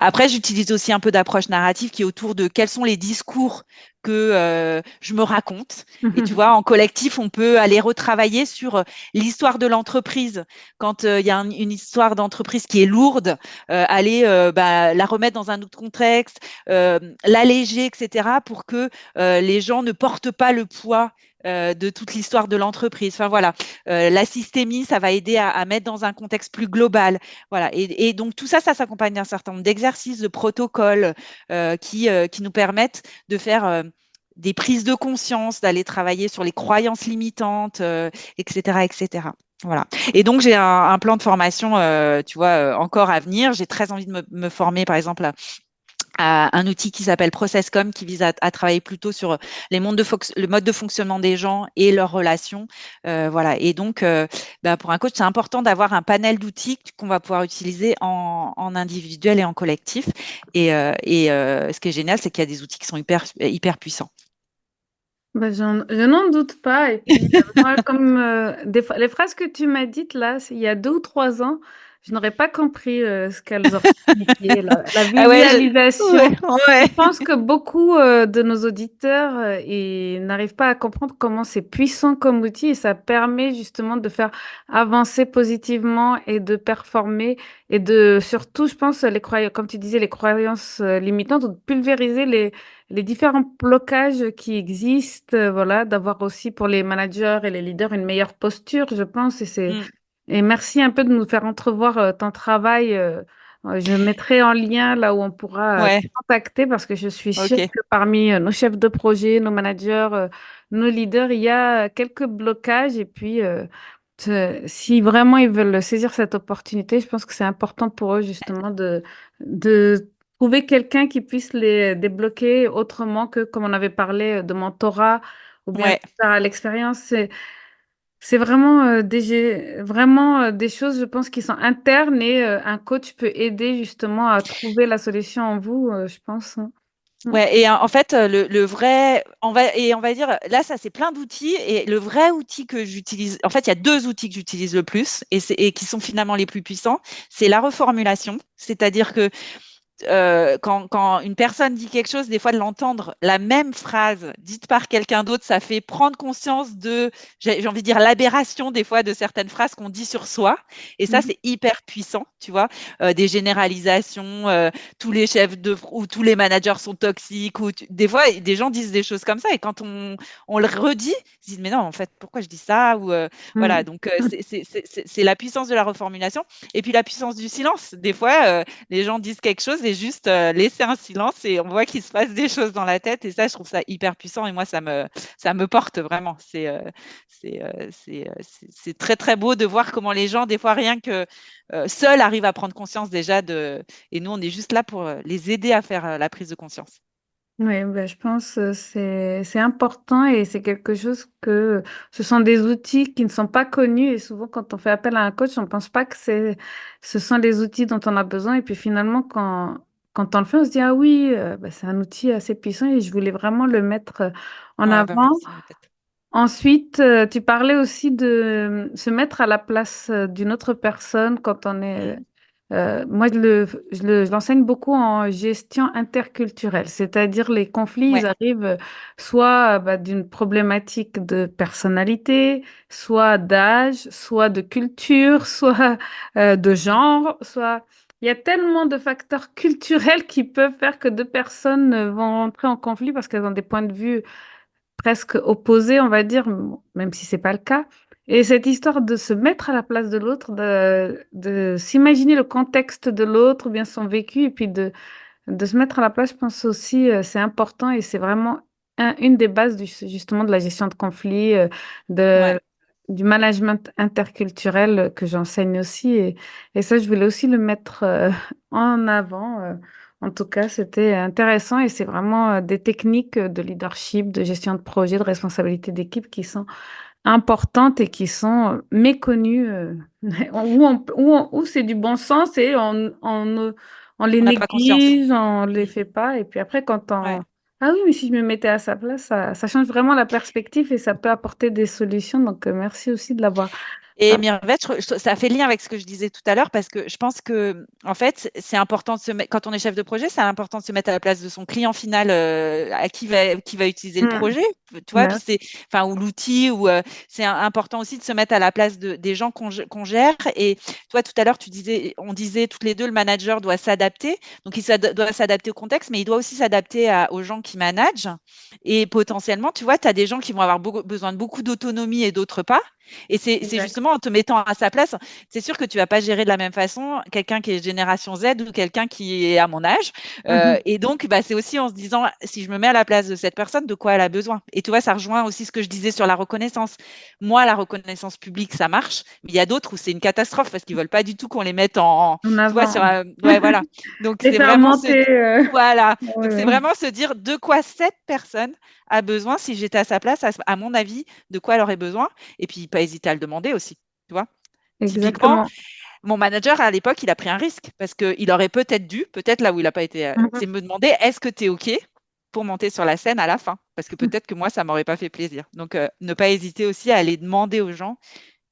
Après, j'utilise aussi un peu d'approche narrative qui est autour de quels sont les discours que je me raconte. Et tu vois, en collectif, on peut aller retravailler sur l'histoire de l'entreprise. Quand il y a une histoire d'entreprise qui est lourde, aller la remettre dans un autre contexte, l'alléger, etc., pour que les gens ne portent pas le poids de toute l'histoire de l'entreprise. Enfin voilà, la systémie, ça va aider à mettre dans un contexte plus global. Voilà, et donc tout ça, ça s'accompagne d'un certain nombre d'exercices, de protocoles qui nous permettent de faire des prises de conscience, d'aller travailler sur les croyances limitantes, etc., etc. Voilà. Et donc, j'ai un plan de formation, tu vois, encore à venir. J'ai très envie de me former, par exemple, à un outil qui s'appelle ProcessCom, qui vise à travailler plutôt sur le mode de fonctionnement des gens et leurs relations. Voilà. Et donc, pour un coach, c'est important d'avoir un panel d'outils qu'on va pouvoir utiliser en individuel et en collectif. Ce qui est génial, c'est qu'il y a des outils qui sont hyper, hyper puissants. Je n'en doute pas. Et puis, moi, comme les phrases que tu m'as dites là, il y a 2 ou 3 ans, je n'aurais pas compris ce qu'elles auraient signifié, la Ah ouais, visualisation. ouais, ouais. Je pense que beaucoup de nos auditeurs n'arrivent pas à comprendre comment c'est puissant comme outil et ça permet justement de faire avancer positivement et de performer et de surtout, je pense, comme tu disais, les croyances limitantes, ou de pulvériser les différents blocages qui existent, voilà, d'avoir aussi pour les managers et les leaders une meilleure posture, je pense. Mm. Et merci un peu de nous faire entrevoir ton travail. Je mettrai en lien là où on pourra te Ouais, contacter parce que je suis sûre ok. que parmi nos chefs de projet, nos managers, nos leaders, il y a quelques blocages. Et puis, si vraiment ils veulent saisir cette opportunité, je pense que c'est important pour eux justement de trouver quelqu'un qui puisse les débloquer autrement que comme on avait parlé de mentorat ou bien Ouais. par l'expérience. C'est vraiment, vraiment des choses, je pense, qui sont internes et un coach peut aider justement à trouver la solution en vous, je pense, hein. Mm. Ouais, et en fait, le vrai, on va dire, là, ça, c'est plein d'outils. Et le vrai outil que j'utilise, en fait, il y a deux outils que j'utilise le plus et qui sont finalement les plus puissants. C'est la reformulation. C'est-à-dire que quand une personne dit quelque chose, des fois de l'entendre la même phrase dite par quelqu'un d'autre, ça fait prendre conscience j'ai envie de dire, l'aberration des fois de certaines phrases qu'on dit sur soi. Et ça, Mhm. c'est hyper puissant, tu vois. Des généralisations, tous les ou tous les managers sont toxiques, des fois, des gens disent des choses comme ça. Et quand on le redit, ils se disent, mais non, en fait, pourquoi je dis ça? Voilà, Mm. donc c'est la puissance de la reformulation. Et puis la puissance du silence. Des fois, les gens disent quelque chose et juste laisser un silence et on voit qu'il se passe des choses dans la tête. Et ça, je trouve ça hyper puissant et moi, ça me porte vraiment. C'est très, très beau de voir comment les gens, des fois, rien que seuls, arrivent à prendre conscience déjà de. Et nous, on est juste là pour les aider à faire la prise de conscience. Oui, ben, je pense que c'est important et c'est quelque chose que ce sont des outils qui ne sont pas connus et souvent quand on fait appel à un coach, on ne pense pas que ce sont les outils dont on a besoin et puis finalement quand on le fait, on se dit ah oui, ben, c'est un outil assez puissant et je voulais vraiment le mettre en Ouais, bah avant. merci, Mathilde. Ensuite, tu parlais aussi de se mettre à la place d'une autre personne quand on est. Mm. Moi, je l'enseigne beaucoup en gestion interculturelle, c'est-à-dire les conflits, ils Ouais, arrivent soit bah, d'une problématique de personnalité, soit d'âge, soit de culture, soit de mm. genre, soit. Il y a tellement de facteurs culturels qui peuvent faire que deux personnes vont rentrer en conflit parce qu'elles ont des points de vue presque opposés, on va dire, même si c'est pas le cas. Et cette histoire de se mettre à la place de l'autre, de s'imaginer le contexte de l'autre, ou bien son vécu, et puis de se mettre à la place, je pense aussi, c'est important et c'est vraiment une des bases justement de la gestion de conflits, Ouais. de, du management interculturel que j'enseigne aussi. Et ça, je voulais aussi le mettre en avant. En tout cas, c'était intéressant et c'est vraiment des techniques de leadership, de gestion de projet, de responsabilité d'équipe qui sont importantes et qui sont méconnues, où c'est du bon sens et on les On n'a pas conscience. néglige, on les Mm. fait pas. Et puis après, quand Ouais. on... Ah oui, mais si je me mettais à sa place, ça change vraiment la perspective et ça peut apporter des solutions. Donc, merci aussi de l'avoir. Et Ah, Mirvet, ça fait lien avec ce que je disais tout à l'heure parce que je pense que, en fait, c'est important de se mettre, quand on est chef de projet, c'est important de se mettre à la place de son client final à qui va utiliser le hmm, projet, tu vois, puis bah, c'est, enfin, ou l'outil, ou c'est important aussi de se mettre à la place des gens qu'on gère. Et toi, tout à l'heure, on disait toutes les deux, le manager doit s'adapter. Donc, doit s'adapter au contexte, mais il doit aussi s'adapter aux gens qui managent. Et potentiellement, tu vois, tu as des gens qui vont avoir besoin de beaucoup d'autonomie et d'autres pas. Et c'est exact. justement en te mettant à sa place, c'est sûr que tu vas pas gérer de la même façon quelqu'un qui est génération Z ou quelqu'un qui est à mon âge. Mhm. Et donc, bah, c'est aussi en se disant, si je me mets à la place de cette personne, de quoi elle a besoin. Et tu vois, ça rejoint aussi ce que je disais sur la reconnaissance. Moi, la reconnaissance publique, ça marche, mais il y a d'autres où c'est une catastrophe parce qu'ils veulent pas du tout qu'on les mette En tu vois, avant. ouais, voilà. Donc, Les c'est faire vraiment monter. voilà. Oui, Donc, c'est oui, vraiment se dire de quoi cette personne a besoin, si j'étais à sa place, à mon avis, de quoi elle aurait besoin et puis, pas hésiter à le demander aussi, tu vois. Typiquement, exactement. mon manager, à l'époque, il a pris un risque parce qu'il aurait peut-être dû, peut-être là où il n'a pas été, c'est Mhm. me demander, est-ce que tu es OK pour monter sur la scène à la fin? Parce que peut-être que moi, ça m'aurait pas fait plaisir. Donc, ne pas hésiter aussi à aller demander aux gens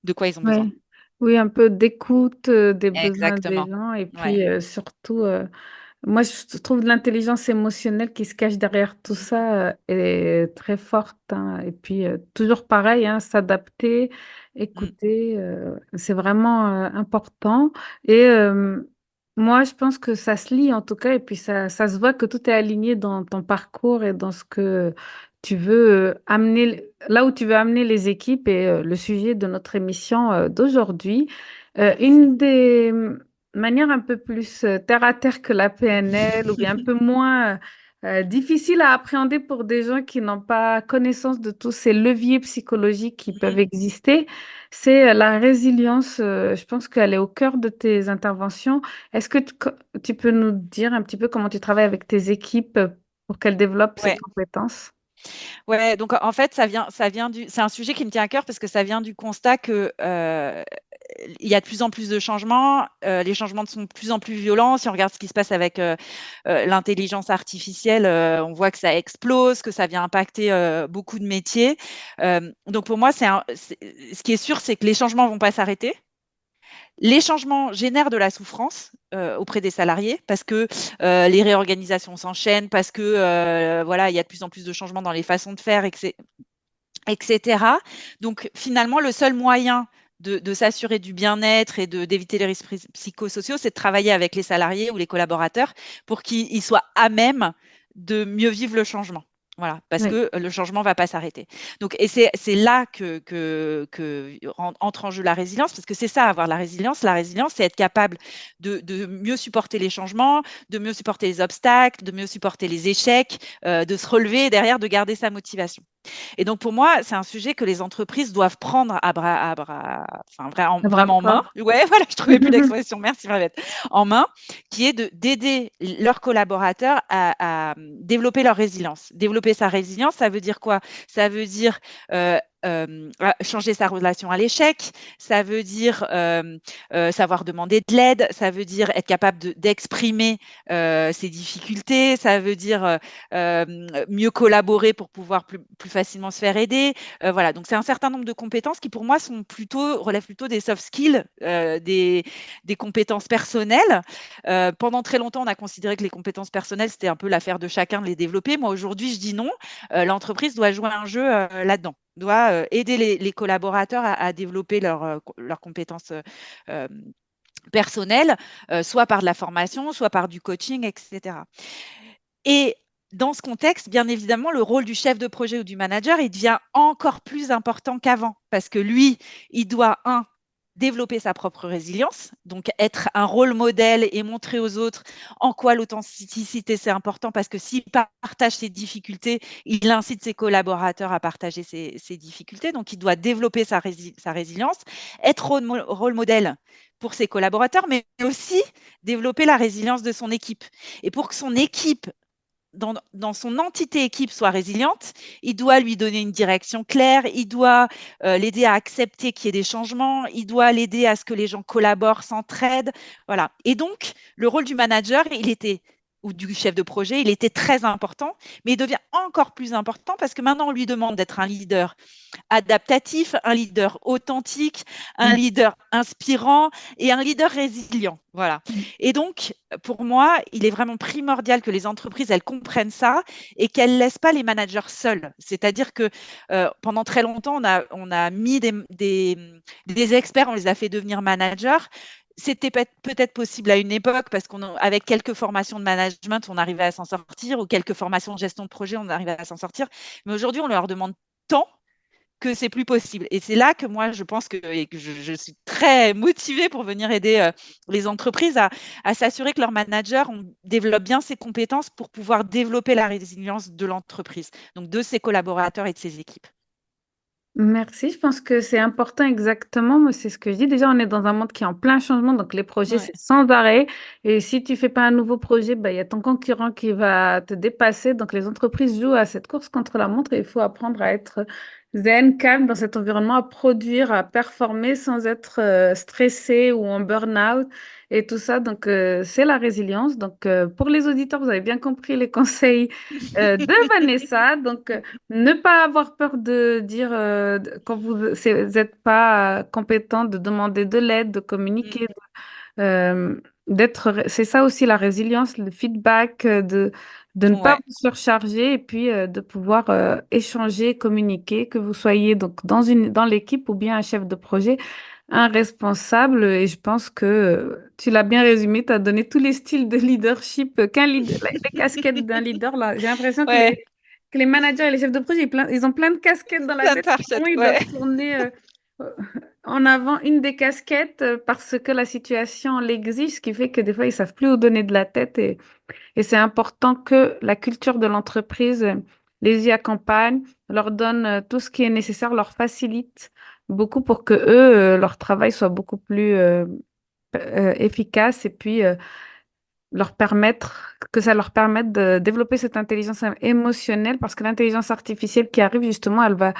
de quoi ils ont besoin. Oui. Oui, un peu d'écoute des besoins des Exactement. gens et Ouais. puis surtout, moi je trouve l'intelligence émotionnelle qui se cache derrière tout ça est très forte, hein. Et puis toujours pareil, hein, s'adapter, Mm. écouter, c'est vraiment important. Et moi je pense que ça se lit en tout cas et puis ça se voit que tout est aligné dans ton parcours et dans ce que tu veux amener, là où tu veux amener les équipes et le sujet de notre émission d'aujourd'hui. Merci. Une des manières un peu plus terre à terre que la PNL ou bien un peu moins difficile à appréhender pour des gens qui n'ont pas connaissance de tous ces leviers psychologiques qui peuvent Mhm. exister, c'est la résilience. Je pense qu'elle est au cœur de tes interventions. Est-ce que tu peux nous dire un petit peu comment tu travailles avec tes équipes pour qu'elles développent ces Ouais. compétences? Ouais, donc en fait, c'est un sujet qui me tient à cœur parce que ça vient du constat que il y a de plus en plus de changements. Les changements sont de plus en plus violents. Si on regarde ce qui se passe avec l'intelligence artificielle, on voit que ça explose, que ça vient impacter beaucoup de métiers. Donc pour moi, ce qui est sûr, c'est que les changements vont pas s'arrêter. Les changements génèrent de la souffrance auprès des salariés parce que les réorganisations s'enchaînent, parce que voilà, il y a de plus en plus de changements dans les façons de faire, etc. Donc finalement, le seul moyen de s'assurer du bien-être et d'éviter les risques psychosociaux, c'est de travailler avec les salariés ou les collaborateurs pour qu'ils soient à même de mieux vivre le changement. Voilà, parce Oui, que le changement ne va pas s'arrêter. Donc, et c'est là que entre en jeu la résilience, parce que c'est ça, avoir la résilience. La résilience, c'est être capable de mieux supporter les changements, de mieux supporter les obstacles, de mieux supporter les échecs, de se relever et derrière de garder sa motivation. Et donc, pour moi, c'est un sujet que les entreprises doivent prendre enfin, à bras le vraiment en main. corps. Ouais, voilà, je trouvais plus l'expression. Merci, Marlène. En main, qui est d'aider leurs collaborateurs à développer leur résilience. Développer sa résilience, ça veut dire quoi? Ça veut dire changer sa relation à l'échec, ça veut dire savoir demander de l'aide, ça veut dire être capable d'exprimer ses difficultés, ça veut dire mieux collaborer pour pouvoir plus facilement se faire aider. Voilà, donc c'est un certain nombre de compétences qui pour moi relèvent plutôt des soft skills, des compétences personnelles. Pendant très longtemps, on a considéré que les compétences personnelles, c'était un peu l'affaire de chacun de les développer. Moi, aujourd'hui, je dis non. L'entreprise doit jouer un jeu là-dedans, doit aider les collaborateurs à développer leurs compétences euh, personnelles, soit par de la formation, soit par du coaching, etc. Et dans ce contexte, bien évidemment, le rôle du chef de projet ou du manager, il devient encore plus important qu'avant parce que lui, il doit, développer sa propre résilience, donc être un rôle modèle et montrer aux autres en quoi l'authenticité c'est important parce que s'il partage ses difficultés, il incite ses collaborateurs à partager ses difficultés, donc il doit développer sa résilience, être rôle modèle pour ses collaborateurs, mais aussi développer la résilience de son équipe. Et pour que son équipe dans son entité équipe soit résiliente, il doit lui donner une direction claire, il doit l'aider à accepter qu'il y ait des changements, il doit l'aider à ce que les gens collaborent, s'entraident. Voilà. Et donc, le rôle du manager, ou du chef de projet, il était très important, mais il devient encore plus important parce que maintenant, on lui demande d'être un leader adaptatif, un leader authentique, un Mm. leader inspirant et un leader résilient. Voilà. Et donc, pour moi, il est vraiment primordial que les entreprises, elles comprennent ça et qu'elles ne laissent pas les managers seuls. C'est-à-dire que pendant très longtemps, on a mis des experts, on les a fait devenir managers. C'était peut-être possible à une époque parce qu'avec quelques formations de management, on arrivait à s'en sortir ou quelques formations de gestion de projet, on arrivait à s'en sortir. Mais aujourd'hui, on leur demande tant que c'est plus possible. Et c'est là que moi, je pense et que je suis très motivée pour venir aider les entreprises à s'assurer que leurs managers développent bien ces compétences pour pouvoir développer la résilience de l'entreprise, donc de ses collaborateurs et de ses équipes. Merci, je pense que c'est important exactement. Moi, c'est ce que je dis. Déjà, on est dans un monde qui est en plein changement, donc les projets, Ouais. c'est sans arrêt. Et si tu fais pas un nouveau projet, bah, il y a ton concurrent qui va te dépasser. Donc, les entreprises jouent à cette course contre la montre et il faut apprendre à être zen, calme dans cet environnement, à produire, à performer sans être stressé ou en burn-out et tout ça. Donc, c'est la résilience. Donc, pour les auditeurs, vous avez bien compris les conseils de Vanessa. Donc, ne pas avoir peur de dire quand vous n'êtes pas compétent, de demander de l'aide, de communiquer, c'est ça aussi la résilience, le feedback, de ne pas Ouais. vous surcharger et puis de pouvoir échanger, communiquer, que vous soyez donc dans l'équipe ou bien un chef de projet, un responsable. Et je pense que tu l'as bien résumé, tu as donné tous les styles de leadership, les casquettes d'un leader là. J'ai l'impression Ouais. que les managers et les chefs de projet, ils ont plein de casquettes dans la Plein de tête. Comment farcettes. ils Ouais. doivent tourner euh, en avant une des casquettes parce que la situation l'exige, ce qui fait que des fois, ils savent plus où donner de la tête. Et c'est important que la culture de l'entreprise les y accompagne, leur donne tout ce qui est nécessaire, leur facilite beaucoup pour que eux, leur travail soit beaucoup plus efficace et puis que ça leur permette de développer cette intelligence émotionnelle parce que l'intelligence artificielle qui arrive justement, elle va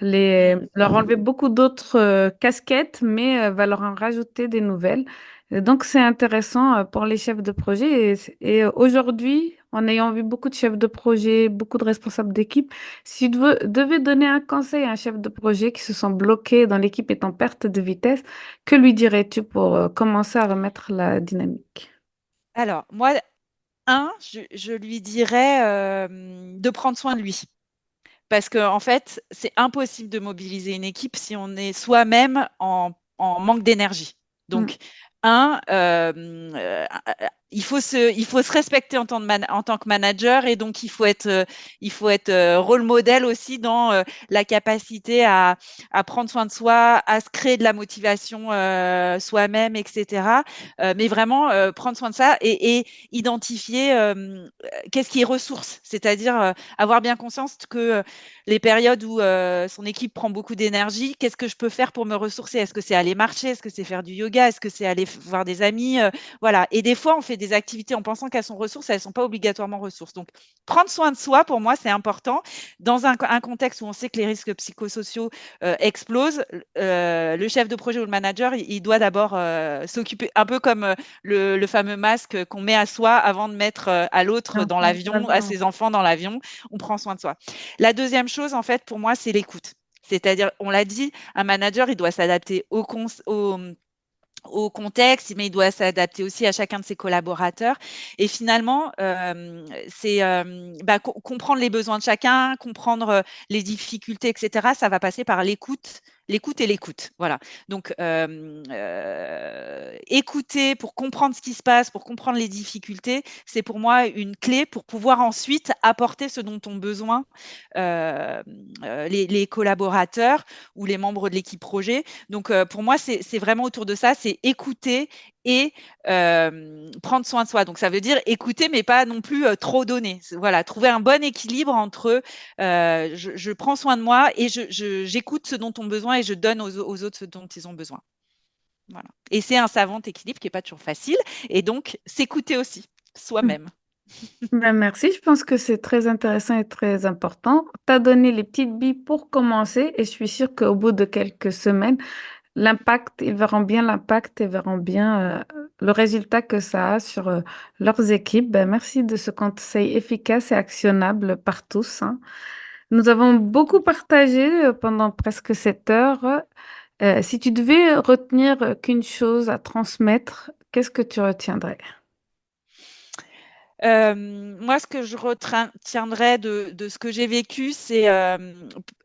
leur enlever beaucoup d'autres casquettes, mais va leur en rajouter des nouvelles. Et donc, c'est intéressant pour les chefs de projet. Et aujourd'hui, en ayant vu beaucoup de chefs de projet, beaucoup de responsables d'équipe, si tu devais donner un conseil à un chef de projet qui se sent bloqué dans l'équipe et en perte de vitesse, que lui dirais-tu pour commencer à remettre la dynamique? Alors, moi, je lui dirais de prendre soin de lui. Parce qu'en fait, c'est impossible de mobiliser une équipe si on est soi-même en manque d'énergie. Mm. Donc, il faut se respecter en tant que manager et donc il faut être rôle modèle aussi dans la capacité à prendre soin de soi, à se créer de la motivation soi-même, etc. Mais vraiment prendre soin de ça et identifier qu'est-ce qui est ressource, c'est-à-dire avoir bien conscience que les périodes où son équipe prend beaucoup d'énergie, qu'est-ce que je peux faire pour me ressourcer? Est-ce que c'est aller marcher? Est-ce que c'est faire du yoga? Est-ce que c'est aller voir des amis? Voilà. Et des fois, on fait des activités en pensant qu'elles sont ressources, elles ne sont pas obligatoirement ressources. Donc, prendre soin de soi, pour moi, c'est important. Dans un contexte où on sait que les risques psychosociaux explosent, le chef de projet ou le manager, il doit d'abord s'occuper, un peu comme le fameux masque qu'on met à soi avant de mettre à l'autre dans L'enfant, l'avion, à l'avion. ses enfants dans l'avion. On prend soin de soi. La deuxième chose, en fait, pour moi, c'est l'écoute. C'est-à-dire, on l'a dit, un manager, il doit s'adapter au contexte, mais il doit s'adapter aussi à chacun de ses collaborateurs. Et finalement, c'est comprendre les besoins de chacun, comprendre les difficultés, etc. Ça va passer par l'écoute. L'écoute et l'écoute. Voilà. Donc, écouter pour comprendre ce qui se passe, pour comprendre les difficultés, c'est pour moi une clé pour pouvoir ensuite apporter ce dont ont besoin les collaborateurs ou les membres de l'équipe projet. Donc, pour moi, c'est vraiment autour de ça, c'est écouter et prendre soin de soi. Donc, ça veut dire écouter, mais pas non plus trop donner. Voilà, trouver un bon équilibre entre je prends soin de moi et j'écoute ce dont ont besoin et je donne aux autres ce dont ils ont besoin. Voilà. Et c'est un savant équilibre qui n'est pas toujours facile. Et donc, s'écouter aussi, soi-même. Ben, merci, je pense que c'est très intéressant et très important. Tu as donné les petites billes pour commencer et je suis sûre qu'au bout de quelques semaines, l'impact, ils verront bien l'impact et verront bien le résultat que ça a sur leurs équipes. Ben, merci de ce conseil efficace et actionnable par tous, hein. Nous avons beaucoup partagé pendant presque 7 heures. Si tu devais retenir qu'une chose à transmettre, qu'est-ce que tu retiendrais? Moi, ce que je retiendrai de ce que j'ai vécu, c'est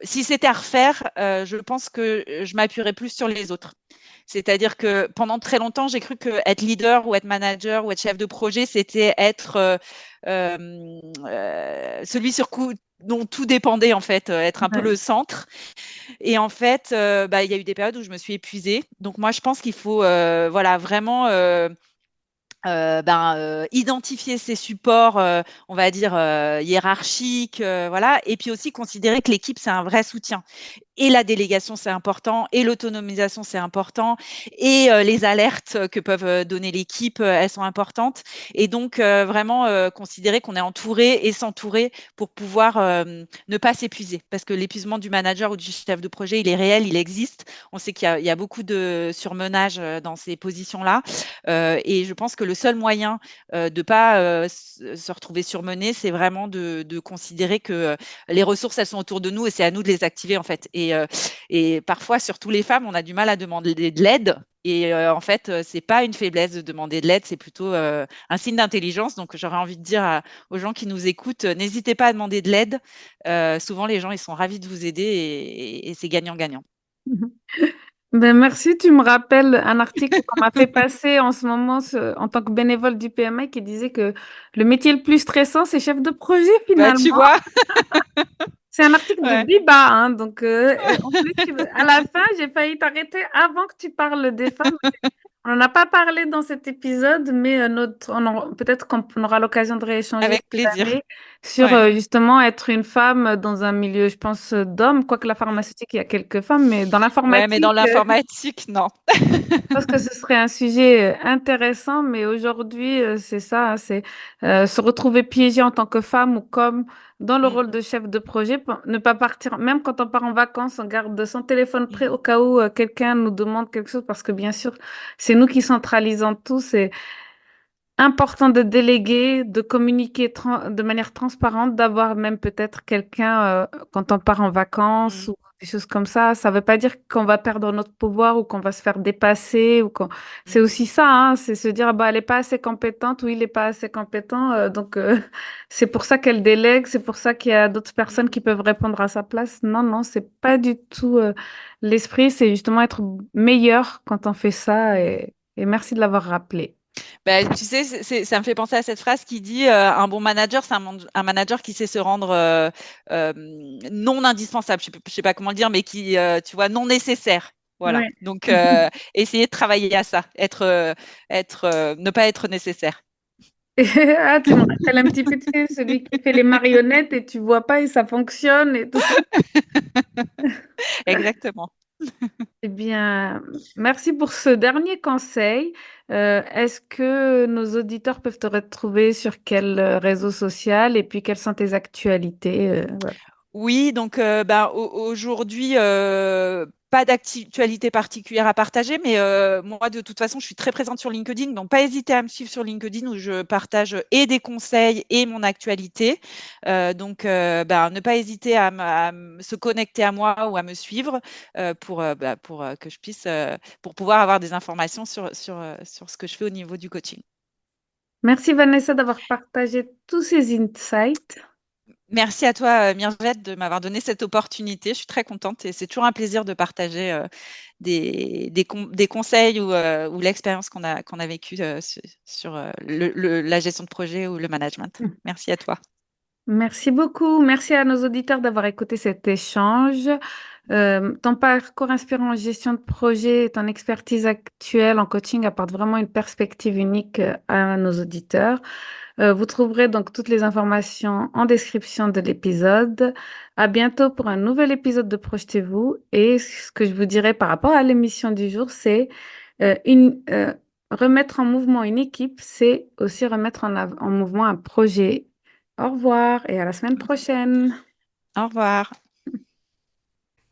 si c'était à refaire, je pense que je m'appuierais plus sur les autres. C'est-à-dire que pendant très longtemps, j'ai cru que être leader ou être manager ou être chef de projet, c'était être celui dont tout dépendait en fait, être un peu Ouais. le centre. Et en fait, il y a eu des périodes où je me suis épuisée. Donc moi, je pense qu'il faut voilà vraiment identifier ses supports, on va dire hiérarchiques, voilà, et puis aussi considérer que l'équipe c'est un vrai soutien. Et la délégation, c'est important, et l'autonomisation, c'est important, et les alertes que peuvent donner l'équipe, elles sont importantes. Et donc, vraiment considérer qu'on est entouré et s'entourer pour pouvoir ne pas s'épuiser. Parce que l'épuisement du manager ou du chef de projet, il est réel, il existe. On sait qu'il y a beaucoup de surmenage dans ces positions-là. Et je pense que le seul moyen de ne pas se retrouver surmené, c'est vraiment de considérer que les ressources, elles sont autour de nous et c'est à nous de les activer en fait. Et parfois, surtout les femmes, on a du mal à demander de l'aide. Et en fait, c'est pas une faiblesse de demander de l'aide, c'est plutôt un signe d'intelligence. Donc, j'aurais envie de dire aux gens qui nous écoutent, n'hésitez pas à demander de l'aide. Souvent, les gens, ils sont ravis de vous aider et c'est gagnant-gagnant. Ben merci, tu me rappelles un article qu'on m'a fait passer en ce moment en tant que bénévole du PMI qui disait que le métier le plus stressant, c'est chef de projet Bah, tu finalement. vois, C'est un article de ouais. débat, hein, donc en plus, à la fin, j'ai failli t'arrêter avant que tu parles des femmes. On n'en a pas parlé dans cet épisode, mais peut-être qu'on aura l'occasion de rééchanger Avec cette plaisir. année sur Ouais. justement être une femme dans un milieu, je pense, d'hommes, quoique la pharmaceutique, il y a quelques femmes, mais dans Ouais, mais dans l'informatique, l'informatique, non. je pense que ce serait un sujet intéressant, mais aujourd'hui, c'est ça, hein, c'est se retrouver piégé en tant que femme ou comme dans le Mm, rôle de chef de projet, ne pas partir, même quand on part en vacances, on garde son téléphone prêt mm, au cas où quelqu'un nous demande quelque chose, parce que bien sûr, c'est nous qui centralisons tout, c'est important de déléguer, de communiquer de manière transparente, d'avoir même peut-être quelqu'un quand on part en vacances mm, ou des choses comme ça. Ça ne veut pas dire qu'on va perdre notre pouvoir ou qu'on va se faire dépasser ou qu'on... C'est mm, aussi ça, hein, c'est se dire, ah bah, elle n'est pas assez compétente ou il n'est pas assez compétent. Donc, c'est pour ça qu'elle délègue, c'est pour ça qu'il y a d'autres personnes mm, qui peuvent répondre à sa place. Non, non, c'est pas du tout l'esprit, c'est justement être meilleur quand on fait ça mm. et merci de l'avoir rappelé. Bah, tu sais, ça me fait penser à cette phrase qui dit un bon manager, c'est un manager qui sait se rendre euh, non indispensable. Je sais pas comment le dire, mais qui, tu vois, non nécessaire. Voilà. Ouais. Donc, essayer de travailler à ça, ne pas être nécessaire. Ah, tu me rappelles un petit peu, tu sais, celui qui fait les marionnettes et tu vois pas et ça fonctionne et tout. Exactement. Eh bien, merci pour ce dernier conseil. Est-ce que nos auditeurs peuvent te retrouver sur quel réseau social et puis quelles sont tes actualités? Voilà. Oui, donc aujourd'hui, pas d'actualité particulière à partager, mais moi, de toute façon, je suis très présente sur LinkedIn, donc pas hésiter à me suivre sur LinkedIn où je partage et des conseils et mon actualité. Ne pas hésiter se connecter à moi ou à me suivre pour que je puisse, pour pouvoir avoir des informations sur ce que je fais au niveau du coaching. Merci Vanessa d'avoir partagé tous ces insights. Merci à toi, Myrjette, de m'avoir donné cette opportunité. Je suis très contente et c'est toujours un plaisir de partager des conseils ou l'expérience qu'on a vécue sur la gestion de projet ou le management. Merci à toi. Merci beaucoup. Merci à nos auditeurs d'avoir écouté cet échange. Ton parcours inspirant en gestion de projet et ton expertise actuelle en coaching apportent vraiment une perspective unique à nos auditeurs. Vous trouverez donc toutes les informations en description de l'épisode. À bientôt pour un nouvel épisode de Projetez-vous. Et ce que je vous dirais par rapport à l'émission du jour, c'est remettre en mouvement une équipe, c'est aussi remettre en mouvement un projet. Au revoir et à la semaine prochaine. Au revoir.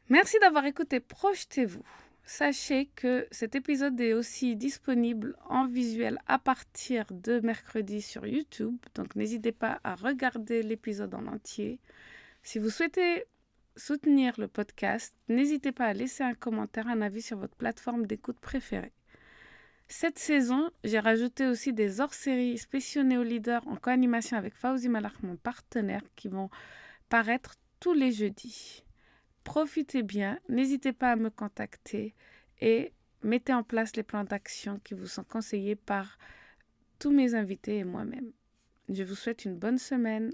Merci d'avoir écouté Projetez-vous. Sachez que cet épisode est aussi disponible en visuel à partir de mercredi sur YouTube, donc n'hésitez pas à regarder l'épisode en entier. Si vous souhaitez soutenir le podcast, n'hésitez pas à laisser un commentaire, un avis sur votre plateforme d'écoute préférée. Cette saison, j'ai rajouté aussi des hors-séries spéciaux néo-leaders en co-animation avec Fawzi Malak, mon partenaire, qui vont paraître tous les jeudis. Profitez bien, n'hésitez pas à me contacter et mettez en place les plans d'action qui vous sont conseillés par tous mes invités et moi-même. Je vous souhaite une bonne semaine.